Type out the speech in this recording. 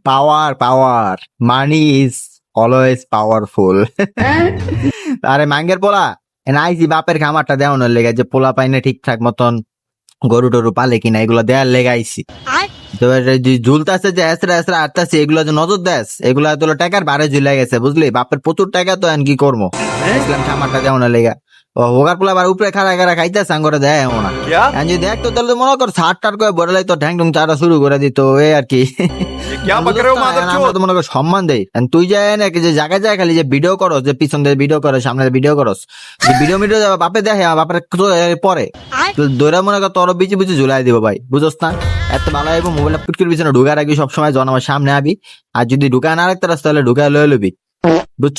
Power power money is always powerful. আরে মাঙ্গের পোলা আইসি বাপের খামারটা দেওয়ানোর লেগে, যে পোলা পাইনে ঠিকঠাক মতন গরু টরু পালে কিনা এগুলো দেওয়ার লেগে আইসি। তো ঝুলতাছে যে এসরা এসরা আটতাছে, এগুলো যে নজর দেস, এগুলা তো টাকার বারে ঝুলে গেছে বুঝলি, বাপের প্রচুর টাকা তো কি করবো, ইসলাম খামারটা দেওয়ানোর লেগা। ও হোগার পোলা আবার উপরে খাড়া খাড়া খাইতেছে, আঙ্গরে দেয় এমন না। যদি দেখতো তাহলে মনে কর ছাড় টার করে বলে তো ঢ্যাং ঢুং চাটা শুরু করে দিত, এ আর কি। আমরা তো মনে কর সম্মান দেই, তুই যায় নাকি যে জায়গায় যায় খালি যে ভিডিও করো, যে পিছন দিয়ে ভিডিও করো, সামনে ভিডিও করস, ভিডিও মিডিও বাপে দেখে বাপের পরে দৌড়া মনে কর তোর বিচি বিচি ঝুলাই দিব ভাই, বুঝোস না? এত ভালো হইব মোবাইলটা পিটকির পিছনে ঢুকা রাখবি সবসময়, যখন আমার সামনে আবি, আর যদি ঢুকায় না রাখতে রাস্তা তাহলে ঢুকায় লয়ে লবি, বুঝছ?